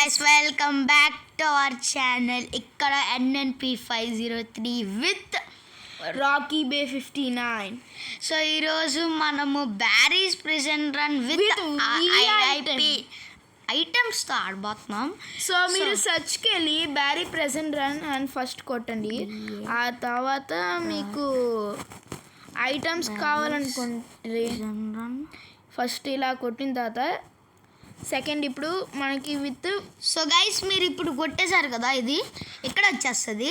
guys, welcome back to our channel. ఇక్కడ NNP503 with Rocky Bay 59. So ఈరోజు మనము Barry's prison run with IP ఐటమ్స్తో ఆడబోతున్నాం. So మీరు సర్చ్కి వెళ్ళి బ్యారీ ప్రెజెంట్ రన్ అని ఫస్ట్ కొట్టండి. ఆ తర్వాత మీకు ఐటమ్స్ కావాలనుకుంటే ఫస్ట్ ఇలా కొట్టిన తర్వాత సెకండ్ ఇప్పుడు మనకి విత్. సో గైస్ మీరు ఇప్పుడు కొట్టేశారు కదా, ఇది ఇక్కడ వచ్చేస్తుంది.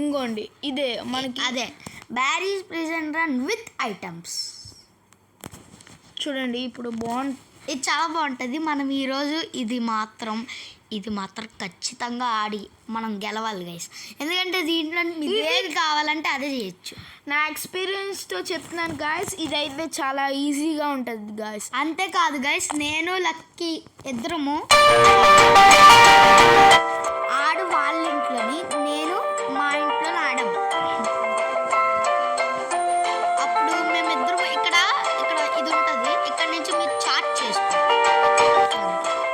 ఇంకోండి ఇదే మనకి అదే బ్యారీస్ ప్రిజన్ రన్ విత్ ఐటమ్స్. చూడండి ఇప్పుడు ఇది చాలా బాగుంటుంది. మనం ఈరోజు ఇది మాత్రం ఖచ్చితంగా ఆడి మనం గెలవాలి గైస్, ఎందుకంటే దీంట్లో మీకు ఏది కావాలంటే అదే చేయొచ్చు. నా ఎక్స్పీరియన్స్తో చెప్తున్నాను గాయస్, ఇదైతే చాలా ఈజీగా ఉంటుంది గాయస్. అంతేకాదు గైస్, నేను లక్కీ ఇద్దరము ఆడు వాళ్ళ ఇంట్లోని నేను మా ఇంట్లో ఆడాము. అప్పుడు మేమిద్దరం ఇక్కడ ఇది ఉంటుంది, ఇక్కడ నుంచి మీరు చార్ట్ చేసుకోండి.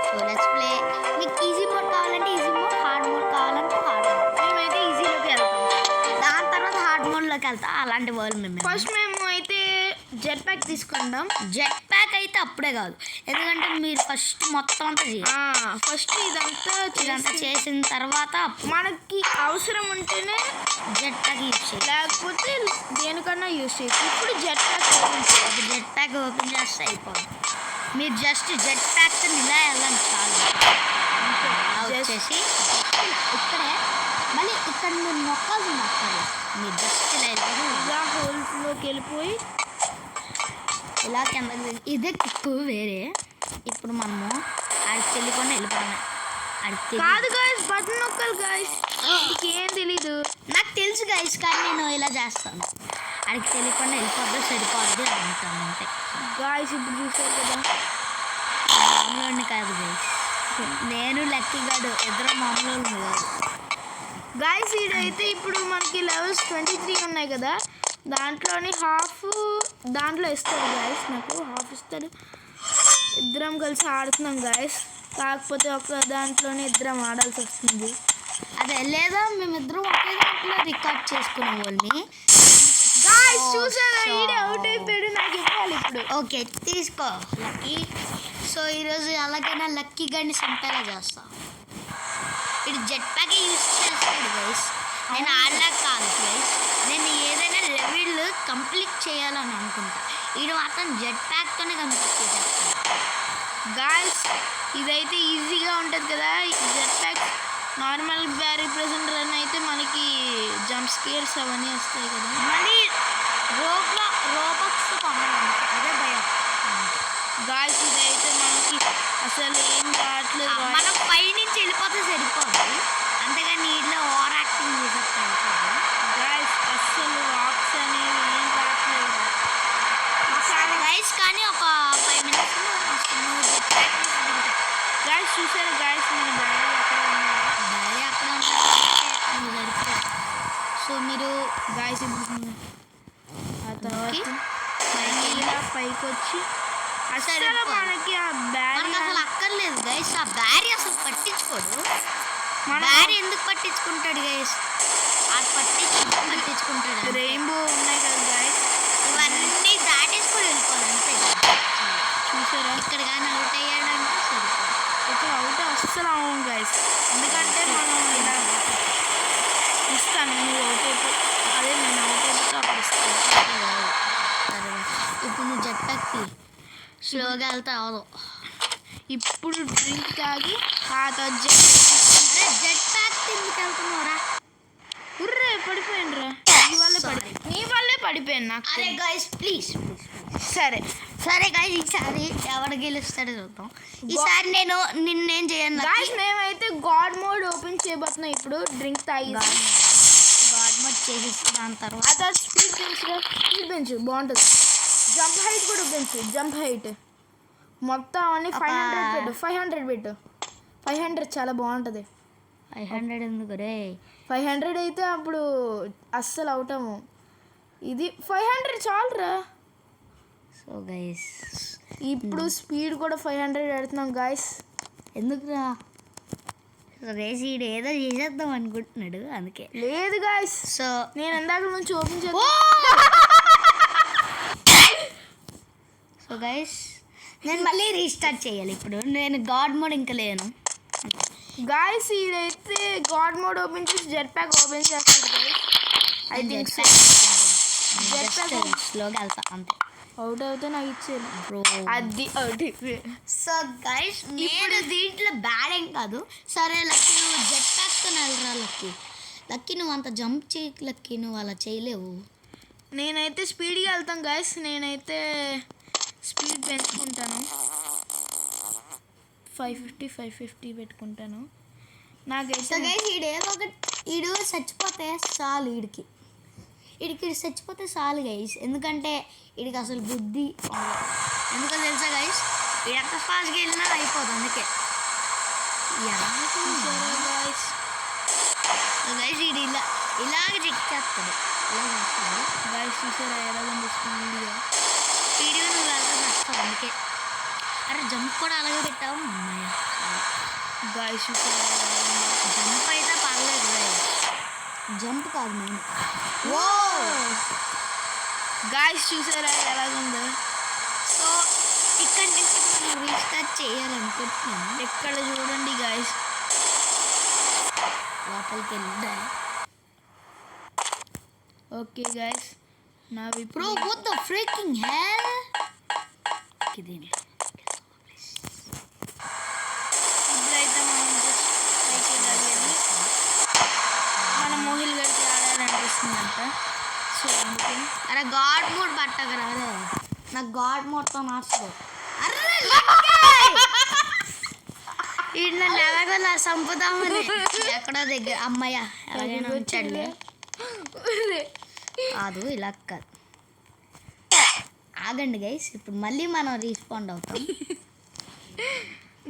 So let's play. మీకు ఈజీ మోడ్ కావాలంటే ఈజీ మోడ్, హార్డ్ మోడ్ కావాలంటే హార్డ్ మోడ్. మేమైతే ఈజీలోకి వెళ్తాం, దాని తర్వాత హార్డ్ మోడ్లోకి వెళ్తాం. అలాంటి వాళ్ళు మేము ఫస్ట్ మేము అయితే జెట్ ప్యాక్ తీసుకుందాం. జెట్ ప్యాక్ అయితే అప్పుడే కాదు, ఎందుకంటే మీరు ఫస్ట్ మొత్తం అంతా చేయాలి. ఫస్ట్ ఇదంతా చేసిన తర్వాత మనకి అవసరం ఉంటేనే జెట్ ప్యాక్ యూజ్ చేయాలి, లేకపోతే దేనికన్నా యూజ్ చేయొచ్చు. ఇప్పుడు జెట్ ప్యాక్ ఓపెన్ చేస్తే అయిపోతుంది. మీరు జస్ట్ జెట్ ప్యాక్ ఇలా వెళ్ళండి చాలు. వచ్చేసి ఇక్కడే మళ్ళీ ఇక్కడ మీరు మొక్కలు నొక్కాలి. మీరు జస్ట్ ఇలా హోల్లోకి వెళ్ళిపోయి ఇలా కింద. ఇదే కిక్కు వేరే. ఇప్పుడు మనము ఆడికి తెలియకుండా వెళ్ళిపోయినా. కాదు గాయస్, బటన్ నొక్కాలి గాయస్. ఏం తెలీదు, నాకు తెలుసు గాయస్, కానీ నేను ఇలా చేస్తాను. ఆడికి తెలియకుండా వెళ్ళిపోద్దు, సరిపోద్ది అంటాను అంతే గాయస్. ఇప్పుడు చూసారు కదా, మామూలు కాదు గాయస్, నేను లక్కీ గాడు ఇద్దరు మామూలు కాదు గాయస్. ఇదైతే ఇప్పుడు మనకి లెవెల్స్ 23 ఉన్నాయి కదా, దాంట్లోని హాఫ్ దాంట్లో ఇస్తాడు గాయస్. నాకు హాఫ్ ఇస్తాడు. ఇద్దరం కలిసి ఆడుతున్నాం గాయస్, కాకపోతే ఒక దాంట్లోనే ఇద్దరం ఆడాల్సి వస్తుంది. అదే లేదా మేమిద్దరం ఒకే దాంట్లో రికార్డ్ చేసుకునే వాళ్ళని. గాయస్ చూసారా, ఈడే అవుట్ అయిపోయాడు. నాకు ఇవ్వాలి ఇప్పుడు. ఓకే తీసుకో లక్కీ. సో ఈరోజు ఎలాగైనా లక్కీ గాడిని సంపేలా చేస్తా. ఇటు జెట్ ప్యాక్ యూజ్ చేస్తాడు గైస్. నేను ఆడలేక కాదు గైస్, నేను ఏదైనా లెవెల్ కంప్లీట్ చేయాలని అనుకుంటా. ఇది మాత్రం జెట్ ప్యాక్తోనే కంప్లీట్ చేసేస్తాను గాయస్. ఇదైతే ఈజీగా ఉంటుంది కదా. Jet pack normal Barry present run అయితే మనకి జంప్ స్కేర్స్ అవన్నీ వస్తాయి కదా. మళ్ళీ రోబక్స్ కొనాలి, అదే భయం గాయస్. ఇదైతే మనకి అసలు ఏం రావట్లేదు. మనం పై నుంచి వెళ్ళిపోతే సరిపోద్ది, అంతేగాని నీటిలో ఓవర్ యాక్టింగ్ చేసేస్తాయి గాయస్. అస్సలు రాక్స్ అనేవి ఏం రావట్లేదు గైస్. కానీ ఒక 5 minutes గాయస్. చూసారు గాయస్, మన బ్యారీ అక్కడ సరిపో. సో మీరు గాయస్ ఇప్పుడు ఆ తర్వాత ఇలా పైకి వచ్చి అసలు మనకి ఆ బ్యారీ అసలు అక్కర్లేదు గైస్. ఆ బ్యారీ అసలు పట్టించుకోడు. బ్యారీ ఎందుకు పట్టించుకుంటాడు గైస్? అది పట్టించుకుంటాడు. రెయిన్బో ఉన్నాయి కదా గైస్, ఇవన్నీ దాటేసుకొని వెళ్ళిపోవాలి అంతే. చూసారా, ఇక్కడ కానీ అవుట్ అయ్యాడంటే సరిపోదు. ఇక్కడ అవుట్ అస్సలు అవ్వం గైస్, ఎందుకంటే మనం ఇలా ఇస్తాను. నువ్వు అవుట్ అయిపో, అదే నేను అవుట్ అయిపోతే అప్పుడు ఇస్తాను. ఇప్పుడు నువ్వు జెట్ ప్యాక్ స్లోగా వెళ్తా అవదు. ఇప్పుడు డ్రింక్ తాగి ఆ తర్వాత జెట్ ప్యాక్ ఎందుకు వెళ్తున్నావురా? ఉర్రే పడిపోయానురా. నీ వల్లే పడిపోయాను నాకు. అరే గైస్ ప్లీజ్. సరే గైస్, ఈసారి ఎవరు గెలుస్తాడో చూద్దాం. ఈసారి నిన్నేం చేయను గైస్. మేమైతే గాడ్ మోడ్ ఓపెన్ చేయబోతున్నాం ఇప్పుడు. డ్రింక్ తాగి గాడ్ మోడ్ చేసేసి దాని తర్వాత స్పీడ్ బెంచ్ బాగుంటుంది. జంప్ హైట్ కూడా పెంచు. జంప్ హైట్ మొత్తం అన్ని 500 పెట్టు. 500 చాలా బాగుంటుంది. 500 ఎందుకు రే? 500 అయితే అప్పుడు అస్సలు అవుతాము. ఇది 500 చాలురా. సో గైస్ ఇప్పుడు స్పీడ్ కూడా 500 పెడుతున్నాం గాయస్. ఎందుకురా? సో గైస్ ఈడు ఏదో చేసేద్దాం అనుకుంటున్నాడు అందుకే. లేదు గాయస్, సో నేను ఇందాక నుంచి ఓపెన్ ఓ సో గైస్ నేను మళ్ళీ రీస్టార్ట్ చేయాలి ఇప్పుడు. నేను గాడ్ మోడ్ ఇంకా లేను గాయస్. ఈడైతే గాడ్ మోడ్ ఓపెన్ చేసి జెట్ ప్యాక్ ఓపెన్ చేస్తాడు గాయస్. I think so. స్లోగా వెళ్తా అంతే. అవుట్ అవుతే నాకు ఇచ్చేది బ్రో అది అవుట్. సో గైస్ నేను దీంట్లో బ్యాడ్ ఏం కాదు. సరే లక్కీ నువ్వు జెట్ ప్యాక్తో వెళ్ళరా లక్కీ. లక్కీ నువ్వు అంత జంప్ చేయి లక్కీ, నువ్వు అలా చేయలేవు. నేనైతే స్పీడ్గా వెళ్తాను గాయస్. నేనైతే స్పీడ్ పెంచుకుంటాను. 550 పెట్టుకుంటాను. సో నాకైతే గైస్ ఈడు ఏదో ఒకటి ఈడు చచ్చిపోతే చాలు. ఈడికి చచ్చిపోతే చాలు గైస్. ఎందుకంటే వీడికి అసలు బుద్ధి ఎందుకో తెలుసా గైస్, వీడు ఎంత ఫాస్ట్గా వెళ్ళినా అయిపోతుంది అందుకే. గాయస్ గైస్ వీడు ఇలాగ చెక్ చేస్తాడు. ఇలా చేస్తాడు గాయస్. చూసారా ఎలా కనిపిస్తుంది వీడియో? వీడియో నువ్వు వెళ్తా చేస్తావు అందుకే. అరే జంప్ కూడా అలాగే పెట్టావు అమ్మాయ. గాయస్ చూసారా జంప్ అయితే పర్లేదు guys. జంప్ కాదు నేను. ఓ గాయస్ చూసారా ఎలాగుందో? సో ఇక్కడి నుంచి మనం రీస్టార్ట్ చేయాలనుకుంటున్నాను. ఎక్కడ చూడండి గాయస్. లోపలికి వెళ్దా. ఓకే గాయస్, నా బ్రో వాట్ ద ఫ్రీకింగ్ హెల్. ఇదేమి ఇప్పుడైతే మనం just పైకి వెళ్ళాలి. మన మోహిల్ గడికి ఆడాలనిపిస్తుందంట. సో అందుకే అరే గాడ్ మోడ్ పట్టక రాదే. నాకు గాడ్ మోడ్తో నచ్చదు. అరే ఈయన ఎలాగోలా చంపుదామని ఎక్కడో దగ్గర అమ్మయ్య ఎలాగైనా ఉంచండి. కాదు ఇలా కాదు. ఆగండి గైస్, ఇప్పుడు మళ్ళీ మనం రీస్పాండ్ అవుతాం.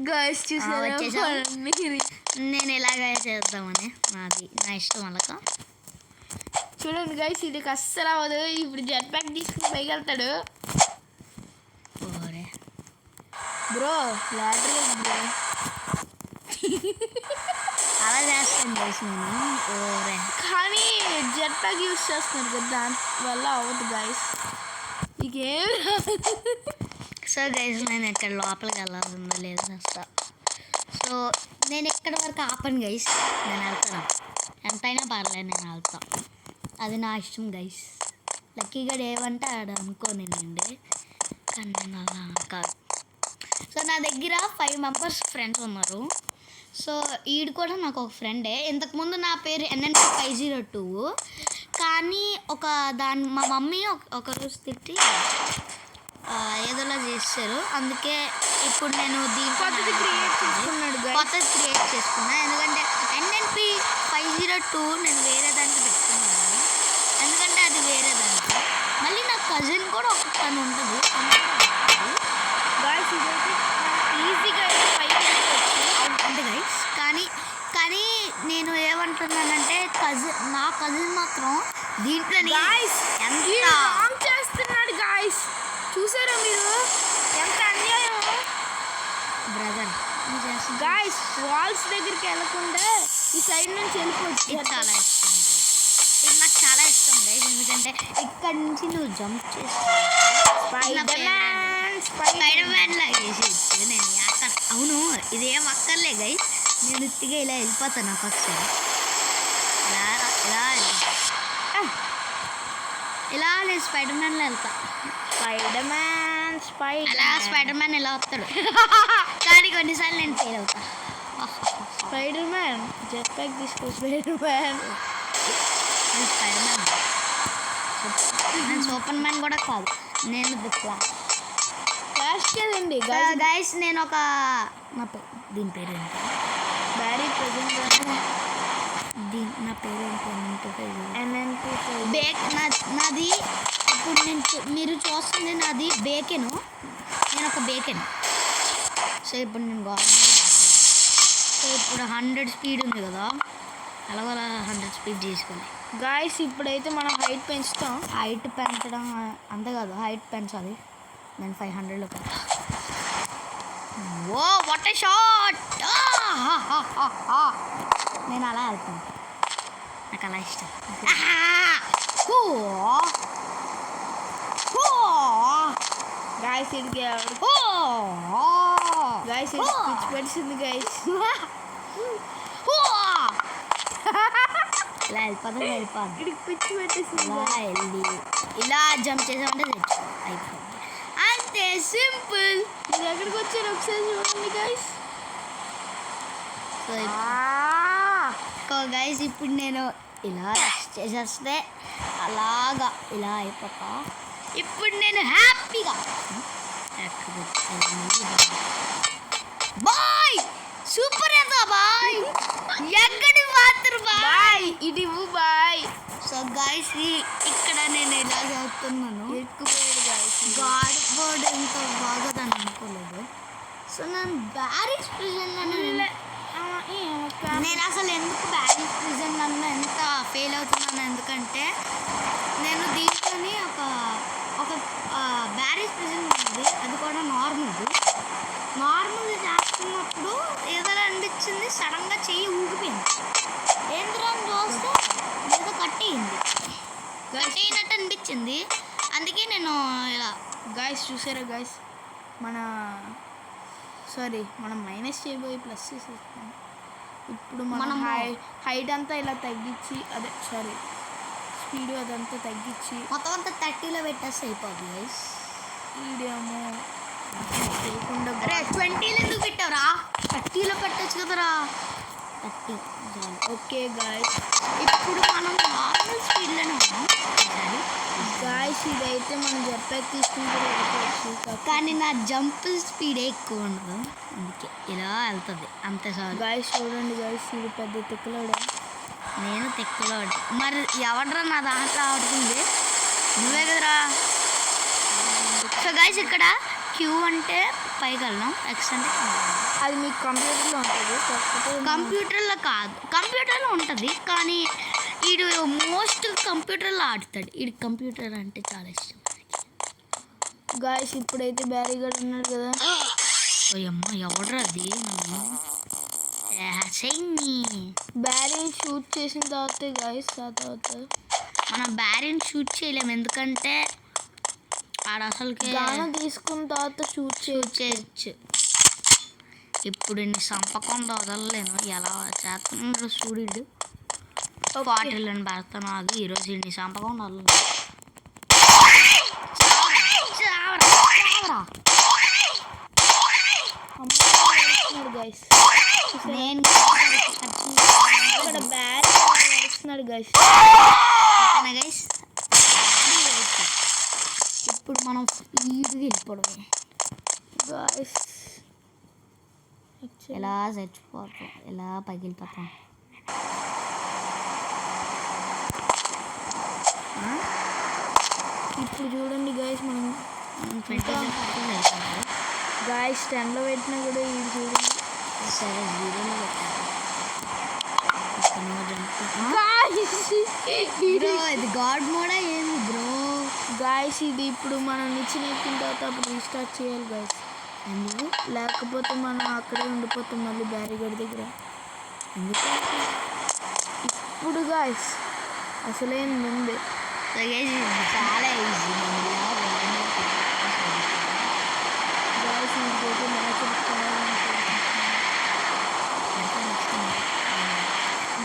గాయస్ చూసారా వచ్చేసాం. నేను ఎలాగ చేద్దామని నా ఇష్టం అలాగా. చూడండి గైస్, ఇది అస్సలు అవ్వదు. ఇప్పుడు జెట్ ప్యాక్ తీసుకుని పైకి వెళ్తాడు. ఓరే బ్రో లాటరీ బ్రో అలా చేస్తాను గైస్ నేను. ఓరే కానీ జెట్ ప్యాక్ యూస్ చేస్తున్నారు కదా, దానివల్ల అవ్వదు గాయస్. ఇకేం సో గైస్ నేను ఇక్కడ లోపలికి వెళ్ళాల్సిందో లేదు చేస్తా. సో నేను ఎక్కడి వరకు ఆపను గైస్, నేను వెళ్తాను. ఎంతైనా పర్లేదు నేను వెళ్తాను. అది నా ఇష్టం గైస్. లక్కీగా ఏమంటే ఆడ అనుకోనండి, కానీ నేను అలా కాదు. సో నా దగ్గర 5 మెంబర్స్ ఫ్రెండ్స్ ఉన్నారు. సో ఈడు కూడా నాకు ఒక ఫ్రెండే. ఇంతకుముందు నా పేరు NNP502. కానీ మా మమ్మీ ఒక రోజు తిట్టి ఏదోలా చేస్తారు. అందుకే ఇప్పుడు నేను కొత్తది క్రియేట్ చేసుకున్నాడు guys. కొత్తది క్రియేట్ చేసుకున్నా. ఎందుకంటే NNP502 నేను వేరే దానికి పెట్టుకున్నాను. ఎందుకంటే అది వేరే దానికి. మళ్ళీ నా కజిన్ కూడా ఒక తను ఉంటుంది. గాయస్ ఇదైతే ఈజీగా పైకి వెళ్ళిపోవచ్చు అంటే గైస్ కానీ నేను ఏమంటున్నానంటే నా కజిన్ మాత్రం దీంట్లో గాయస్ ఎంత రాంగ్ చేస్తున్నాడు గాయస్. చూసారా మీరు ఎంత అన్యాయం? బ్రదర్ గాయస్ వాల్స్ దగ్గరికి వెళ్ళకుండా ఈ సైడ్ నుంచి వెళ్ళిపోవచ్చు. ఇది చాలా ఇష్టం guys. ఇది నాకు చాలా ఇష్టం గైస్. ఎందుకంటే ఇక్కడ నుంచి నువ్వు జంప్ చేసి స్పైడర్ మ్యాన్ లాగా చేసేది నేను యాక. అవును ఇదేం అక్కర్లే గైస్, నేను ఉత్తిగా ఇలా వెళ్ళిపోతాను. నాకు ఒకసారి ఇలా నేను స్పైడర్ మ్యాన్లో వెళ్తా. అలా స్పైడర్ మ్యాన్ ఇలా వస్తాడు. కానీ కొన్నిసార్లు నేను ఫెయిల్ అవుతా. స్పైడర్ మ్యాన్ జెట్ ప్యాక్ తీసుకో. స్పైడర్ మ్యాన్ నేను స్పైడర్ మ్యాన్, నేను సూపర్ మ్యాన్ కూడా కాదు. నేను ది ఫ్లాష్ కదండి గైస్. నేను దీని పేరు ఏంటి? బ్యారీ ప్రెజెంట్ నా పేరు NNP బేక్. నాది ఇప్పుడు మీరు చూస్తుంది నాది బేకెను. నేను ఒక బేకెన్. సో ఇప్పుడు నేను గవర్నమెంట్. సో ఇప్పుడు 100 స్పీడ్ ఉంది కదా, అలాగ 100 స్పీడ్ చేసుకోండి గాయస్. ఇప్పుడైతే మనం హైట్ పెంచుతాం. హైట్ పెంచడం అంతే కాదు, హైట్ పెంచాలి. నేను 500లో పెడతా. Oh what shot. నేను అలా వెళ్తాను, నాకు అలా ఇష్టం. గాయస్ ఇడికి గాయస్ పిచ్చి పెట్టింది గాయస్. ఇలా వెళ్ళిపోదు ఇడికి పిచ్చి పెట్టేసింది. ఇలా వెళ్ళి ఇలా జంప్ చేసామంటే తెచ్చు అయిపోతుంది, అంతే సింపుల్. మీరు ఎక్కడికి వచ్చారు ఒకసారి చూడండి గాయస్. సో గైస్ ఇప్పుడు నేను ఇలా రెస్ట్ చేసేస్తే అలాగా ఇలా అయిపోతా. ఇప్పుడు నేను హ్యాపీగా బాయ్ సూపర్ ఏదా బాయ్, ఎక్కడి మాత్రం బాయ్ ఇది బాయ్. సో గైస్ ఇక్కడ నేను ఇలా చదువుతున్నాను. ఎక్కుపోయాడు గాయస్. గాడ్ బోర్డ్ ఎంత బాగోదని అనుకోలేదు. సో నేను బ్యారిస్ ప్రిజన్లో నేను అసలు ఎందుకు బ్యారిస్ ప్రిజన్ అన్న ఎంత ఫెయిల్ అవుతున్నాను ఎందుకంటే నేను దీంట్లోని ఒక ఒక బ్యారిస్ ప్రిజన్ ఉంది, అది కూడా నార్మల్ చేస్తున్నప్పుడు ఏదో అనిపించింది, సడన్గా చెయ్యి ఊగిపోయింది. ఏంద్రా అని చూస్తే ఏదో కట్టయినట్టు అనిపించింది, అందుకే నేను ఇలా. గాయస్ చూసారా గాయస్, మనం మైనస్ చేయబోయి ప్లస్ చేసేస్తాం. ఇప్పుడు మనం హైట్ అంతా ఇలా తగ్గించి స్పీడ్ అదంతా తగ్గించి మొత్తం అంతా 30లో పెట్టేస్తే అయిపోద్ది గైస్. ఈడేమో చేయకుండా 20లో ఎందుకు పెట్టావురా, 30లో పెట్టచ్చు కదరా. 30 ఓకే గాయస్. ఇప్పుడు మనం నార్మల్ స్పీడ్లోనే ఉన్నాం గాయస్. ఇదైతే మనం జెట్‌ప్యాక్ తీసుకుంటే కానీ నా జంప్ స్పీడ్ ఎక్కువ ఉండదు, అందుకే ఇలా వెళ్తుంది అంతే సార్. గాయస్ చూడండి గాయస్, ఇది పెద్ద తిక్కలోడు. నేను తిక్కలోడు, మరి ఎవడరా నా దాంట్లో ఆడుతుంది, నువ్వే కదరా. సో గాయస్ ఇక్కడ క్యూ అంటే పైకి వెళ్ళడం, ఎక్స్ అంటే అది మీకు కంప్యూటర్లో ఉంటుంది, కంప్యూటర్లో కాదు, కంప్యూటర్లో ఉంటుంది కానీ వీడు మోస్ట్ కంప్యూటర్లో ఆడుతాడు, వీడి కంప్యూటర్ అంటే చాలా ఇష్టం. గాయస్ ఇప్పుడైతే బ్యారీగాడ్ ఉన్నాడు కదా. అమ్మ ఎవడరా అది, బ్యారీని షూట్ చేసిన తర్వాత గాయస్ మనం బ్యారీని షూట్ చేయలేము ఎందుకంటే ఆడ అసలుకి గానం తీసుకున్న తర్వాత షూట్ చేయొచ్చు. ఇప్పుడు నీ సంపకుండా వదలలేను, ఎలా చేస్తున్నాడు సూర్యుడు. 40 పెడతాను ఆగి, ఈరోజు నీ సంపకుండా వదలను. గైస్ నేను ఇక్కడ బ్యారీ నడుస్తున్నాడు గైస్. గైస్ ఇప్పుడు మనం స్పీడ్గా వెళ్ళిపోవడమే గైస్. ఎలా చచ్చిపోతాం, ఎలా పగిలిపోతాం. ఇప్పుడు చూడండి గైస్, మనం గాయస్ 10లో పెట్టినా కూడా ఇది చూడండి. సరే 0లో బ్రో, ఇది గాడ్ మోడా ఏంది బ్రో. గాయస్ ఇది ఇప్పుడు మనం నిచ్చిన ఎక్కిన తర్వాత అప్పుడు రీస్టార్ట్ చేయాలి గాయస్, ఎందుకు లేకపోతే మనం అక్కడే ఉండిపోతాం మళ్ళీ బ్యారీగాడ్ దగ్గర. ఎందుకు ఇప్పుడు గాయస్ అసలేం ఉంది. చాలా ఈజీ గాయస్, ఇంకోటి మ్యాచ్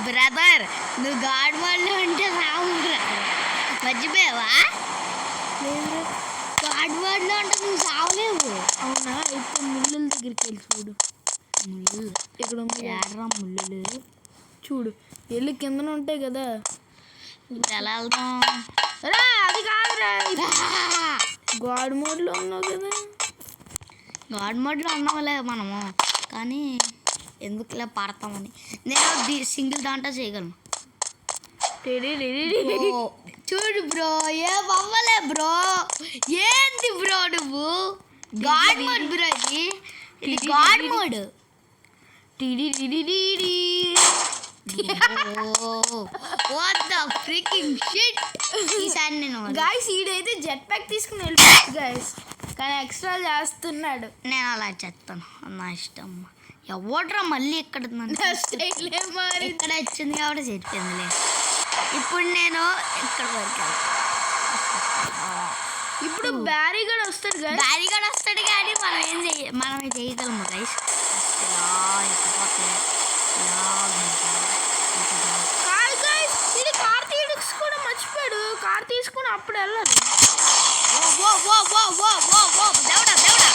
బ్రదర్, నువ్వు గాడ్ మోడ్లో ఉంటే రావు, మర్చిపోయావా? గాడ్ మోడ్లో ఉంటే నువ్వు సావలేవు. అవునా? ఇప్పుడు ముళ్ళుల దగ్గరికి వెళ్ళి చూడు. ముళ్ళు ఇక్కడ ఏడరా ముళ్ళు? చూడు, వెళ్ళి కిందన ఉంటాయి కదా. ఎలా వెళ్దాం? అది కాదురా, గాడ్ మోడ్లో ఉన్నావు కదా. గాడ్ మోడ్లో ఉన్నావులే మనము, కానీ ఎందుకులే పడతామని. నేను సింగిల్ దాంట్లో చేయగలను. చూడు బ్రో, ఏ అవ్వలే బ్రో. ఏంది బ్రో నువ్వు? గాడ్ మోడ్ బ్రో, ఇది God mode. What the freaking shit? ఈసారి నేను గాయస్ ఈడైతే జెట్ ప్యాక్ తీసుకుని వెళ్ళిపోవచ్చు గాయస్, కానీ ఎక్స్ట్రా చేస్తున్నాడు. నేను అలా చేస్తాను, నా ఇష్టం. ఎవడ్రా మళ్ళీ ఇక్కడ ఇక్కడ వచ్చింది కాబట్టి చెప్పిందిలే. ఇప్పుడు నేను ఇక్కడ వరకు ఇప్పుడు బ్యారీ కూడా వస్తాడు కదా, బ్యారీ కూడా వస్తాడు కానీ మనమే చేయగలము గైస్. కాదు గైస్, ఇది కార్ తీసుకొని మర్చిపోయాడు. కార్ తీసుకుని అప్పుడు వెళ్ళాలి. దేవుడా దేవుడా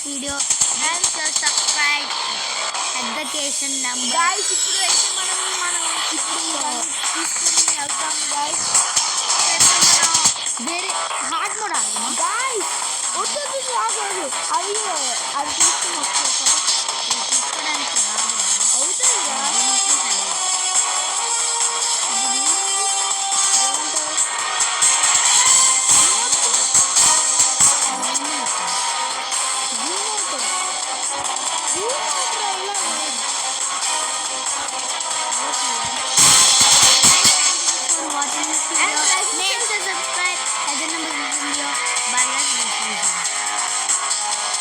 video and subscribe notification number. Guys, ఇప్పుడు అయితే మనం ఇప్పుడు తీసుకుని వెళ్తాం guys. వేరే హార్డ్ మోడ్ ఆడదామా guys? వద్దు రాదు అవి తీసుకుని వచ్చేసారు. తీసుకోవడానికి రాదు అవుతుందిరా.